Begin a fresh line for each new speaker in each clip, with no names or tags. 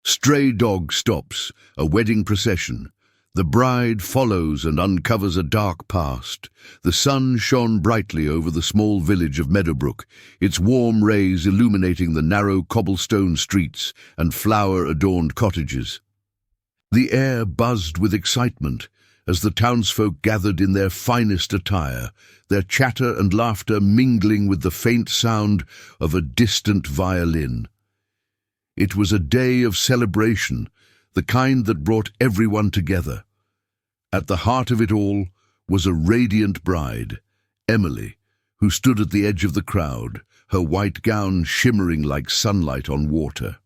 Stray dog stops, a wedding procession. The bride follows and uncovers a dark past. The sun shone brightly over the small village of Meadowbrook, its warm rays illuminating the narrow cobblestone streets and flower-adorned cottages. The air buzzed with excitement as the townsfolk gathered in their finest attire, their chatter and laughter mingling with the faint sound of a distant violin. It was a day of celebration, the kind that brought everyone together. At the heart of it all was a radiant bride, Emily, who stood at the edge of the crowd, her white gown shimmering like sunlight on water.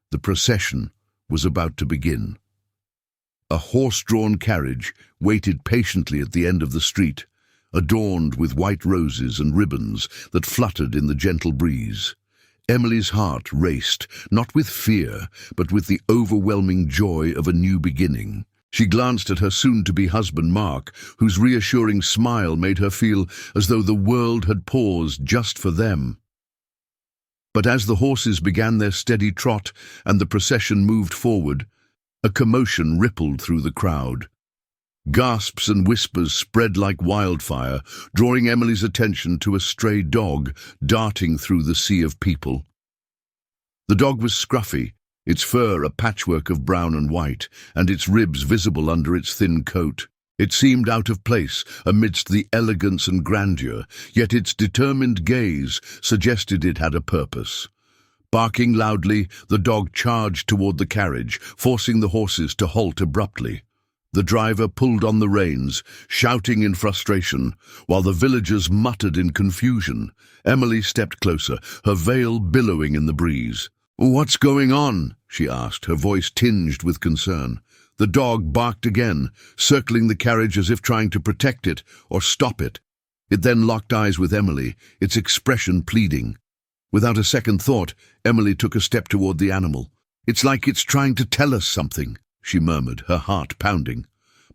The procession was about to begin. A horse-drawn carriage waited patiently at the end of the street, adorned with white roses and ribbons that fluttered in the gentle breeze. Emily's heart raced, not with fear, but with the overwhelming joy of a new beginning. She glanced at her soon-to-be husband, Mark, whose reassuring smile made her feel as though the world had paused just for them. But as the horses began their steady trot and the procession moved forward, a commotion rippled through the crowd. Gasps and whispers spread like wildfire, drawing Emily's attention to a stray dog darting through the sea of people. The dog was scruffy, its fur a patchwork of brown and white, and its ribs visible under its thin coat. It seemed out of place amidst the elegance and grandeur, yet its determined gaze suggested it had a purpose. Barking loudly, the dog charged toward the carriage, forcing the horses to halt abruptly. The driver pulled on the reins, shouting in frustration, while the villagers muttered in confusion. Emily stepped closer, her veil billowing in the breeze. "What's going on?" she asked, her voice tinged with concern. The dog barked again, circling the carriage as if trying to protect it or stop it. It then locked eyes with Emily, its expression pleading. Without a second thought, Emily took a step toward the animal. "It's like it's trying to tell us something," she murmured, her heart pounding.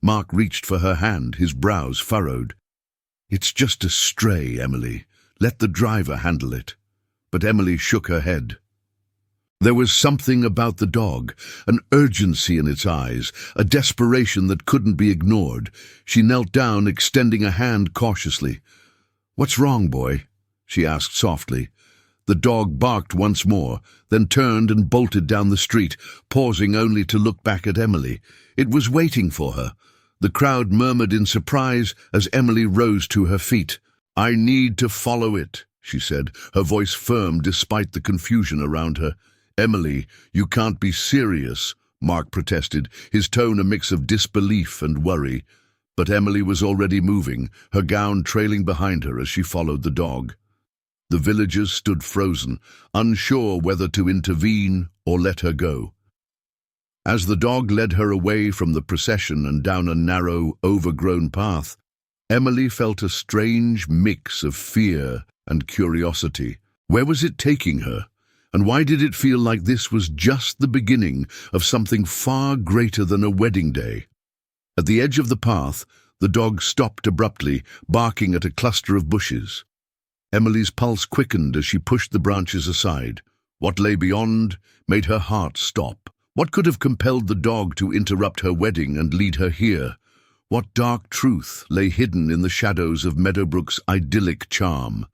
Mark reached for her hand, his brows furrowed. "It's just a stray, Emily. Let the driver handle it." But Emily shook her head. There was something about the dog, an urgency in its eyes, a desperation that couldn't be ignored. She knelt down, extending a hand cautiously. "What's wrong, boy?" she asked softly. The dog barked once more, then turned and bolted down the street, pausing only to look back at Emily. It was waiting for her. The crowd murmured in surprise as Emily rose to her feet. "I need to follow it," she said, her voice firm despite the confusion around her. "Emily, you can't be serious," Mark protested, his tone a mix of disbelief and worry. But Emily was already moving, her gown trailing behind her as she followed the dog. The villagers stood frozen, unsure whether to intervene or let her go. As the dog led her away from the procession and down a narrow, overgrown path, Emily felt a strange mix of fear and curiosity. Where was it taking her? And why did it feel like this was just the beginning of something far greater than a wedding day? At the edge of the path, the dog stopped abruptly, barking at a cluster of bushes. Emily's pulse quickened as she pushed the branches aside. What lay beyond made her heart stop. What could have compelled the dog to interrupt her wedding and lead her here? What dark truth lay hidden in the shadows of Meadowbrook's idyllic charm?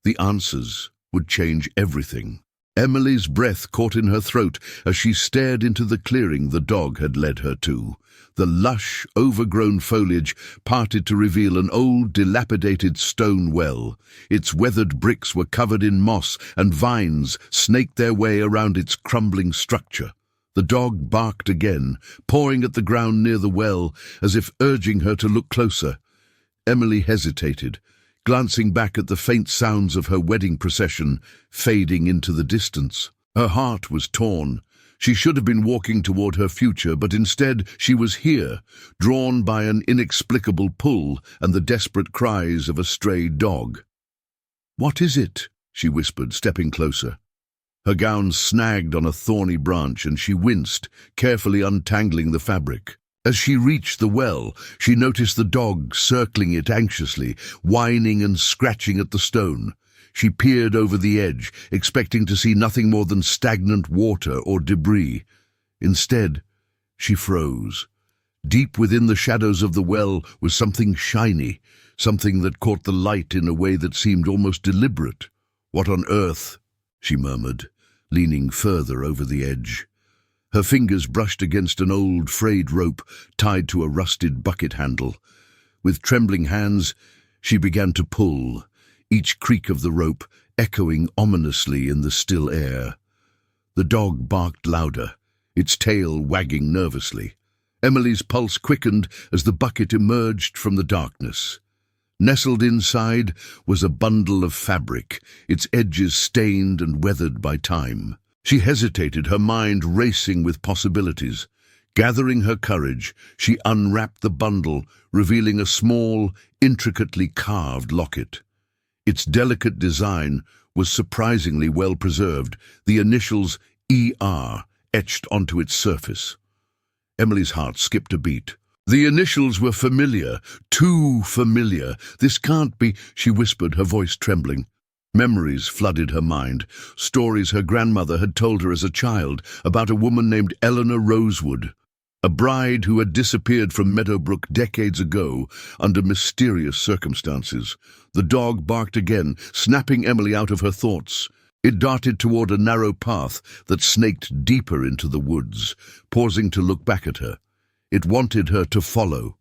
The answers would change everything. Emily's breath caught in her throat as she stared into the clearing the dog had led her to. The lush, overgrown foliage parted to reveal an old, dilapidated stone well. Its weathered bricks were covered in moss, and vines snaked their way around its crumbling structure. The dog barked again, pawing at the ground near the well, as if urging her to look closer. Emily hesitated, glancing back at the faint sounds of her wedding procession fading into the distance. Her heart was torn. She should have been walking toward her future, but instead she was here, drawn by an inexplicable pull and the desperate cries of a stray dog. "What is it?" she whispered, stepping closer. Her gown snagged on a thorny branch and she winced, carefully untangling the fabric. As she reached the well, she noticed the dog circling it anxiously, whining and scratching at the stone. She peered over the edge, expecting to see nothing more than stagnant water or debris. Instead, she froze. Deep within the shadows of the well was something shiny, something that caught the light in a way that seemed almost deliberate. "What on earth?" she murmured, leaning further over the edge. Her fingers brushed against an old, frayed rope tied to a rusted bucket handle. With trembling hands, she began to pull, each creak of the rope echoing ominously in the still air. The dog barked louder, its tail wagging nervously. Emily's pulse quickened as the bucket emerged from the darkness. Nestled inside was a bundle of fabric, its edges stained and weathered by time. She hesitated, her mind racing with possibilities. Gathering her courage, she unwrapped the bundle, revealing a small, intricately carved locket. Its delicate design was surprisingly well preserved, the initials ER etched onto its surface. Emily's heart skipped a beat. The initials were familiar, too familiar. "This can't be," she whispered, her voice trembling. Memories flooded her mind, stories her grandmother had told her as a child about a woman named Eleanor Rosewood, a bride who had disappeared from Meadowbrook decades ago under mysterious circumstances. The dog barked again, snapping Emily out of her thoughts. It darted toward a narrow path that snaked deeper into the woods, pausing to look back at her. It wanted her to follow.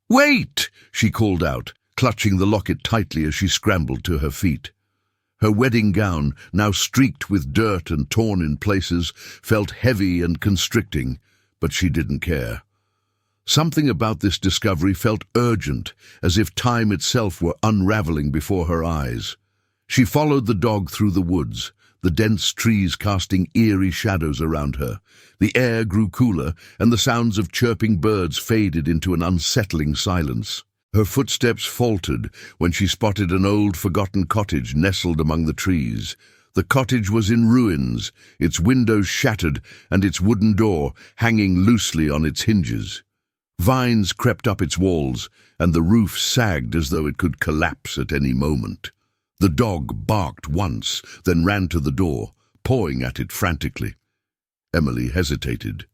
"Wait!" she called out, clutching the locket tightly as she scrambled to her feet. Her wedding gown, now streaked with dirt and torn in places, felt heavy and constricting, but she didn't care. Something about this discovery felt urgent, as if time itself were unraveling before her eyes. She followed the dog through the woods, the dense trees casting eerie shadows around her. The air grew cooler, and the sounds of chirping birds faded into an unsettling silence. Her footsteps faltered when she spotted an old, forgotten cottage nestled among the trees. The cottage was in ruins, its windows shattered and its wooden door hanging loosely on its hinges. Vines crept up its walls, and the roof sagged as though it could collapse at any moment. The dog barked once, then ran to the door, pawing at it frantically. Emily hesitated.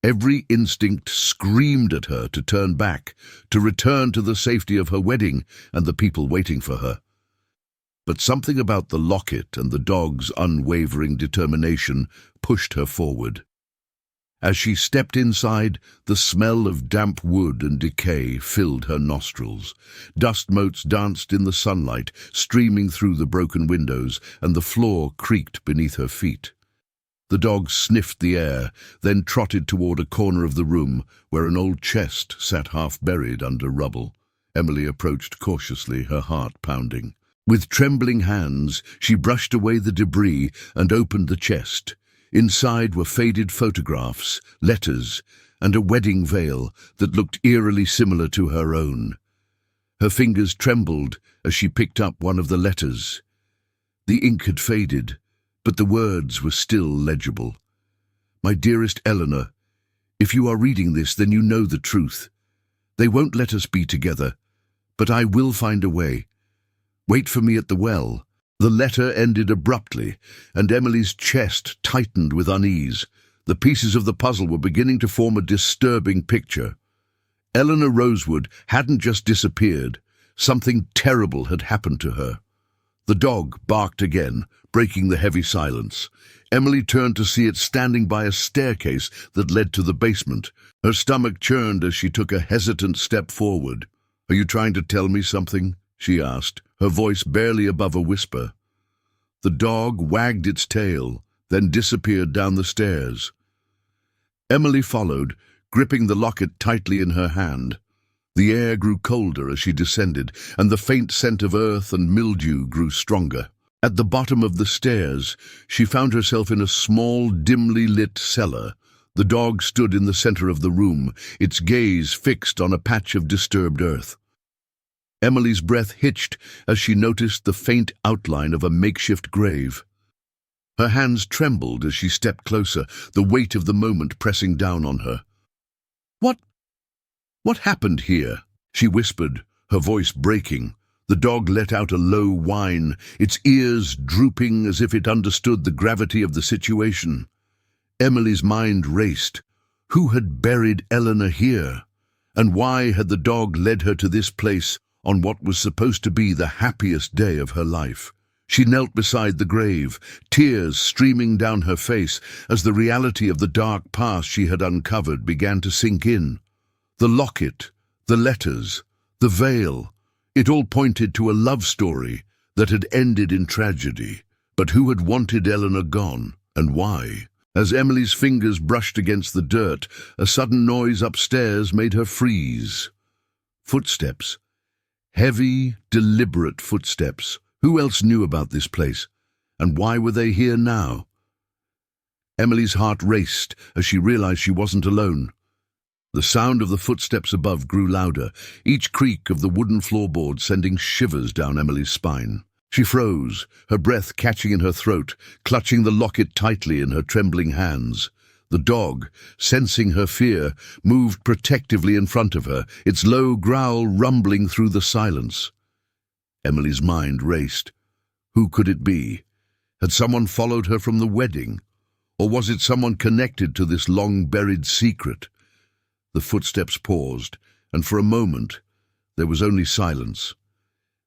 Every instinct screamed at her to turn back, to return to the safety of her wedding and the people waiting for her. But something about the locket and the dog's unwavering determination pushed her forward. As she stepped inside, the smell of damp wood and decay filled her nostrils. Dust motes danced in the sunlight, streaming through the broken windows, and the floor creaked beneath her feet. The dog sniffed the air, then trotted toward a corner of the room where an old chest sat half-buried under rubble. Emily approached cautiously, her heart pounding. With trembling hands, she brushed away the debris and opened the chest. Inside were faded photographs, letters, and a wedding veil that looked eerily similar to her own. Her fingers trembled as she picked up one of the letters. The ink had faded, but the words were still legible. "My dearest Eleanor, if you are reading this, then you know the truth. They won't let us be together, but I will find a way. Wait for me at the well." The letter ended abruptly, and Emily's chest tightened with unease. The pieces of the puzzle were beginning to form a disturbing picture. Eleanor Rosewood hadn't just disappeared. Something terrible had happened to her. The dog barked again, breaking the heavy silence. Emily turned to see it standing by a staircase that led to the basement. Her stomach churned as she took a hesitant step forward. "Are you trying to tell me something?" she asked, her voice barely above a whisper. The dog wagged its tail, then disappeared down the stairs. Emily followed, gripping the locket tightly in her hand. The air grew colder as she descended, and the faint scent of earth and mildew grew stronger. At the bottom of the stairs, she found herself in a small, dimly lit cellar. The dog stood in the center of the room, its gaze fixed on a patch of disturbed earth. Emily's breath hitched as she noticed the faint outline of a makeshift grave. Her hands trembled as she stepped closer, the weight of the moment pressing down on her. What happened here?" she whispered, her voice breaking. The dog let out a low whine, its ears drooping as if it understood the gravity of the situation. Emily's mind raced. Who had buried Eleanor here? And why had the dog led her to this place on what was supposed to be the happiest day of her life? She knelt beside the grave, tears streaming down her face as the reality of the dark past she had uncovered began to sink in. The locket, the letters, the veil, it all pointed to a love story that had ended in tragedy. But who had wanted Eleanor gone, and why? As Emily's fingers brushed against the dirt, a sudden noise upstairs made her freeze. Footsteps. Heavy, deliberate footsteps. Who else knew about this place? And why were they here now? Emily's heart raced as she realized she wasn't alone. The sound of the footsteps above grew louder, each creak of the wooden floorboard sending shivers down Emily's spine. She froze, her breath catching in her throat, clutching the locket tightly in her trembling hands. The dog, sensing her fear, moved protectively in front of her, its low growl rumbling through the silence. Emily's mind raced. Who could it be? Had someone followed her from the wedding? Or was it someone connected to this long-buried secret? The footsteps paused, and for a moment there was only silence.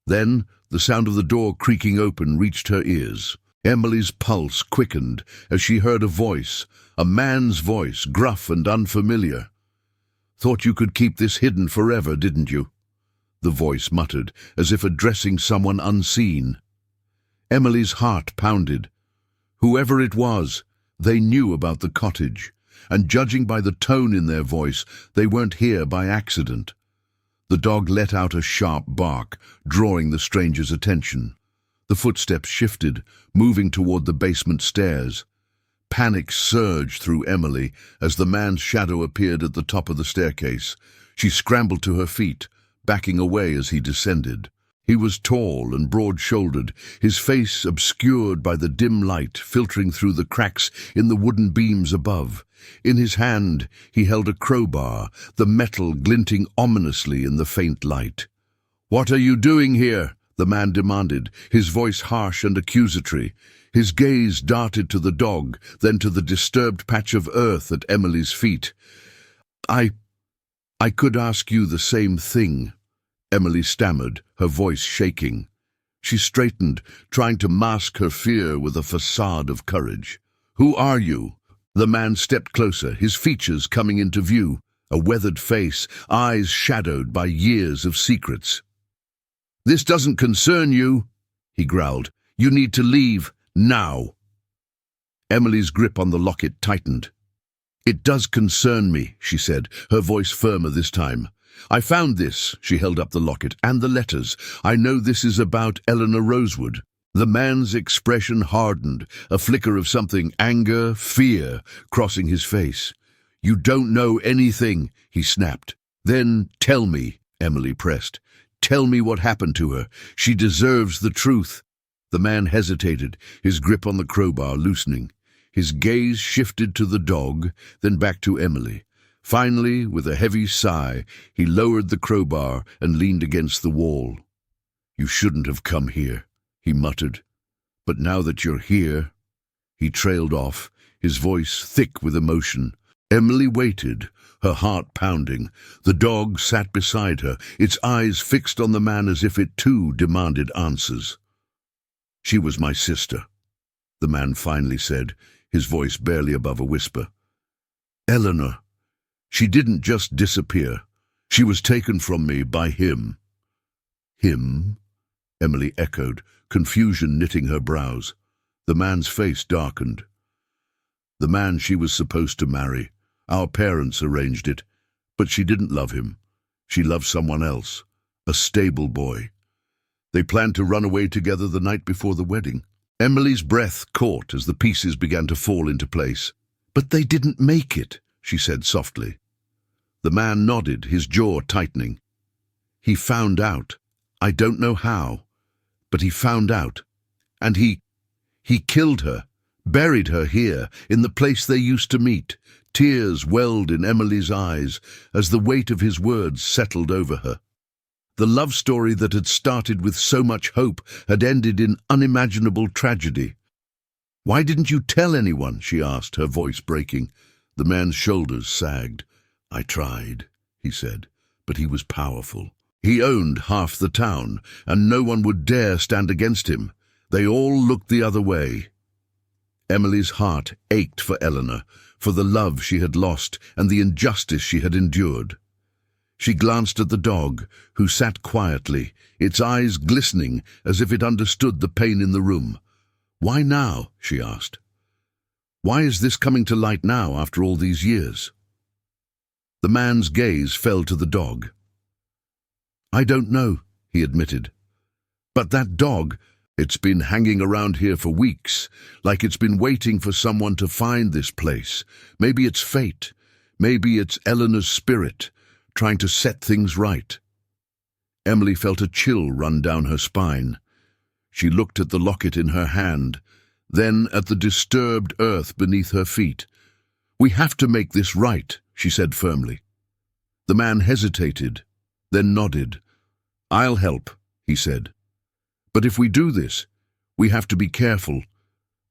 Then the sound of the door creaking open reached her ears. Emily's pulse quickened as she heard a voice, a man's voice, gruff and unfamiliar. "Thought you could keep this hidden forever, didn't you?" The voice muttered, as if addressing someone unseen. Emily's heart pounded. Whoever it was, they knew about the cottage, and judging by the tone in their voice, they weren't here by accident. The dog let out a sharp bark, drawing the stranger's attention. The footsteps shifted, moving toward the basement stairs. Panic surged through Emily as the man's shadow appeared at the top of the staircase. She scrambled to her feet, backing away as he descended. He was tall and broad-shouldered, his face obscured by the dim light filtering through the cracks in the wooden beams above. In his hand he held a crowbar, the metal glinting ominously in the faint light. "What are you doing here?" the man demanded, his voice harsh and accusatory. His gaze darted to the dog, then to the disturbed patch of earth at Emily's feet. I could ask you the same thing," Emily stammered, her voice shaking. She straightened, trying to mask her fear with a facade of courage. "Who are you?" The man stepped closer, his features coming into view, a weathered face, eyes shadowed by years of secrets. "This doesn't concern you," he growled. "You need to leave, now." Emily's grip on the locket tightened. "It does concern me," she said, her voice firmer this time. "I found this," she held up the locket, "and the letters. I know this is about Eleanor Rosewood." The man's expression hardened, a flicker of something, anger, fear, crossing his face. "You don't know anything," he snapped. "Then tell me," Emily pressed. "Tell me what happened to her. She deserves the truth." The man hesitated, his grip on the crowbar loosening. His gaze shifted to the dog, then back to Emily. Finally, with a heavy sigh, he lowered the crowbar and leaned against the wall. "You shouldn't have come here," he muttered. "But now that you're here—" He trailed off, his voice thick with emotion. Emily waited, her heart pounding. The dog sat beside her, its eyes fixed on the man as if it too demanded answers. "She was my sister," the man finally said, his voice barely above a whisper. "Eleanor. She didn't just disappear. She was taken from me by him." "Him?" Emily echoed, confusion knitting her brows. The man's face darkened. "The man she was supposed to marry. Our parents arranged it. But she didn't love him. She loved someone else, a stable boy. They planned to run away together the night before the wedding." Emily's breath caught as the pieces began to fall into place. "But they didn't make it," she said softly. The man nodded, his jaw tightening. "He found out. I don't know how, but he found out. And he killed her, buried her here, in the place they used to meet." Tears welled in Emily's eyes as the weight of his words settled over her. The love story that had started with so much hope had ended in unimaginable tragedy. "Why didn't you tell anyone?" she asked, her voice breaking. The man's shoulders sagged. "I tried," he said, "but he was powerful. He owned half the town, and no one would dare stand against him. They all looked the other way." Emily's heart ached for Eleanor, for the love she had lost and the injustice she had endured. She glanced at the dog, who sat quietly, its eyes glistening as if it understood the pain in the room. "Why now?" she asked. "Why is this coming to light now after all these years?" The man's gaze fell to the dog. "I don't know," he admitted. "But that dog, it's been hanging around here for weeks, like it's been waiting for someone to find this place. Maybe it's fate. Maybe it's Eleanor's spirit, trying to set things right." Emily felt a chill run down her spine. She looked at the locket in her hand, then at the disturbed earth beneath her feet. "We have to make this right," she said firmly. The man hesitated, then nodded. "I'll help," he said. "But if we do this, we have to be careful.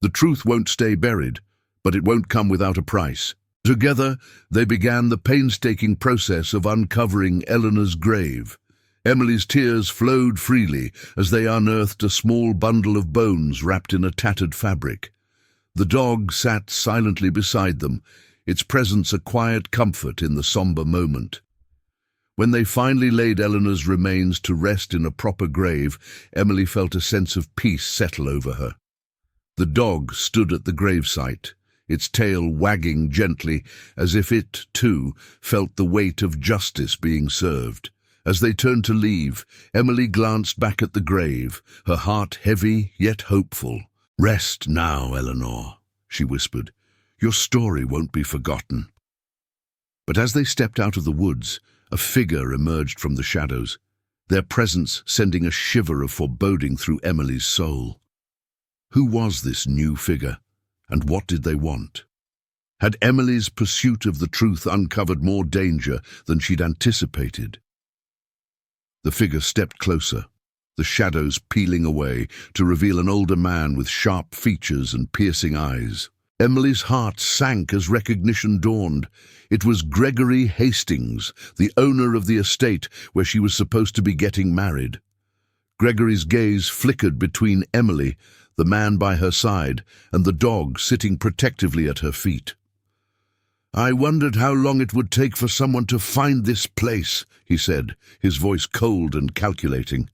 The truth won't stay buried, but it won't come without a price." Together, they began the painstaking process of uncovering Eleanor's grave. Emily's tears flowed freely as they unearthed a small bundle of bones wrapped in a tattered fabric. The dog sat silently beside them, its presence a quiet comfort in the somber moment. When they finally laid Eleanor's remains to rest in a proper grave, Emily felt a sense of peace settle over her. The dog stood at the gravesite, its tail wagging gently as if it, too, felt the weight of justice being served. As they turned to leave, Emily glanced back at the grave, her heart heavy yet hopeful. "Rest now, Eleanor," she whispered. "Your story won't be forgotten." But as they stepped out of the woods, a figure emerged from the shadows, their presence sending a shiver of foreboding through Emily's soul. Who was this new figure, and what did they want? Had Emily's pursuit of the truth uncovered more danger than she'd anticipated? The figure stepped closer, the shadows peeling away to reveal an older man with sharp features and piercing eyes. Emily's heart sank as recognition dawned. It was Gregory Hastings, the owner of the estate where she was supposed to be getting married. Gregory's gaze flickered between Emily, the man by her side, and the dog sitting protectively at her feet. "I wondered how long it would take for someone to find this place," he said, his voice cold and calculating.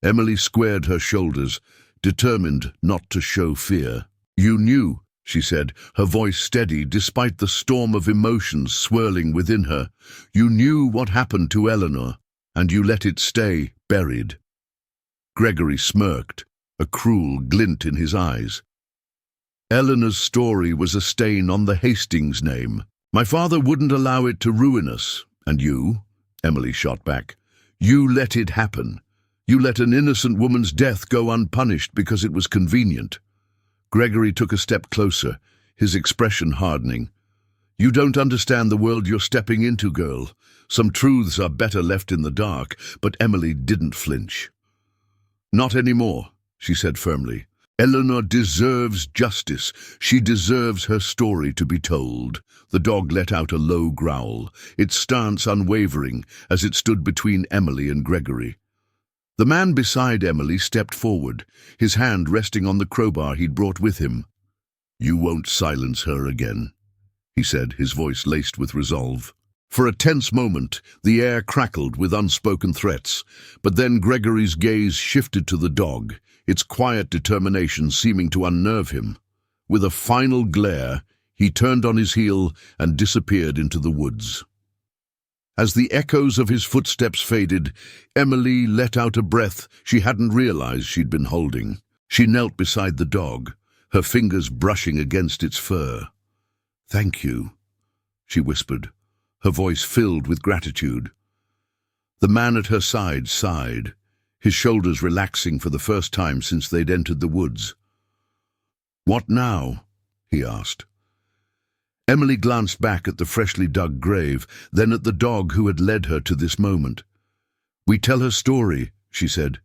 Emily squared her shoulders, determined not to show fear. "You knew," she said, her voice steady despite the storm of emotions swirling within her. "You knew what happened to Eleanor, and you let it stay buried." Gregory smirked, a cruel glint in his eyes. "Eleanor's story was a stain on the Hastings name. My father wouldn't allow it to ruin us. And you," Emily shot back, "you let it happen. You let an innocent woman's death go unpunished because it was convenient." Gregory took a step closer, his expression hardening. "You don't understand the world you're stepping into, girl. Some truths are better left in the dark," but Emily didn't flinch. "Not anymore," she said firmly. "Eleanor deserves justice. She deserves her story to be told." The dog let out a low growl, its stance unwavering as it stood between Emily and Gregory. The man beside Emily stepped forward, his hand resting on the crowbar he'd brought with him. "You won't silence her again," he said, his voice laced with resolve. For a tense moment, the air crackled with unspoken threats, but then Gregory's gaze shifted to the dog, its quiet determination seeming to unnerve him. With a final glare, he turned on his heel and disappeared into the woods. As the echoes of his footsteps faded, Emily let out a breath she hadn't realized she'd been holding. She knelt beside the dog, her fingers brushing against its fur. "Thank you," she whispered, her voice filled with gratitude. The man at her side sighed, his shoulders relaxing for the first time since they'd entered the woods. "What now?" he asked. Emily glanced back at the freshly dug grave, then at the dog who had led her to this moment. "We tell her story," she said.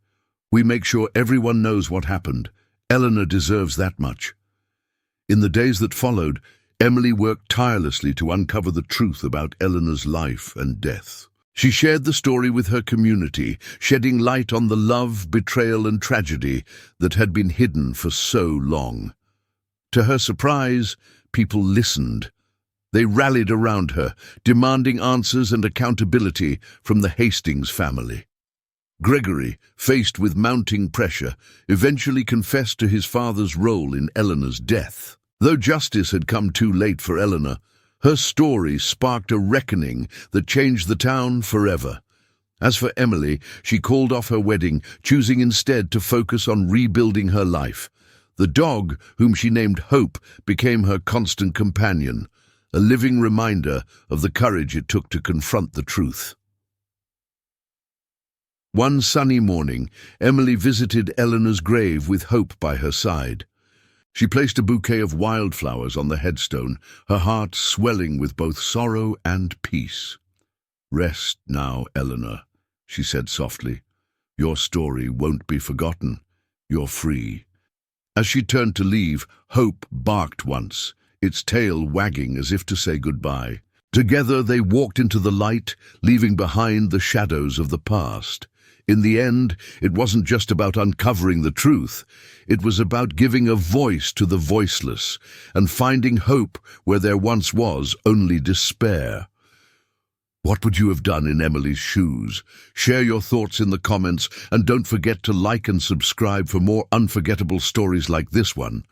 "We make sure everyone knows what happened. Eleanor deserves that much." In the days that followed, Emily worked tirelessly to uncover the truth about Eleanor's life and death. She shared the story with her community, shedding light on the love, betrayal, and tragedy that had been hidden for so long. To her surprise, people listened. They rallied around her, demanding answers and accountability from the Hastings family. Gregory, faced with mounting pressure, eventually confessed to his father's role in Eleanor's death. Though justice had come too late for Eleanor, her story sparked a reckoning that changed the town forever. As for Emily, she called off her wedding, choosing instead to focus on rebuilding her life. The dog, whom she named Hope, became her constant companion, a living reminder of the courage it took to confront the truth. One sunny morning, Emily visited Eleanor's grave with Hope by her side. She placed a bouquet of wildflowers on the headstone, her heart swelling with both sorrow and peace. "Rest now, Eleanor," she said softly. "Your story won't be forgotten. You're free." As she turned to leave, Hope barked once, its tail wagging as if to say goodbye. Together they walked into the light, leaving behind the shadows of the past. In the end, it wasn't just about uncovering the truth. It was about giving a voice to the voiceless and finding hope where there once was only despair. What would you have done in Emily's shoes? Share your thoughts in the comments, and don't forget to like and subscribe for more unforgettable stories like this one.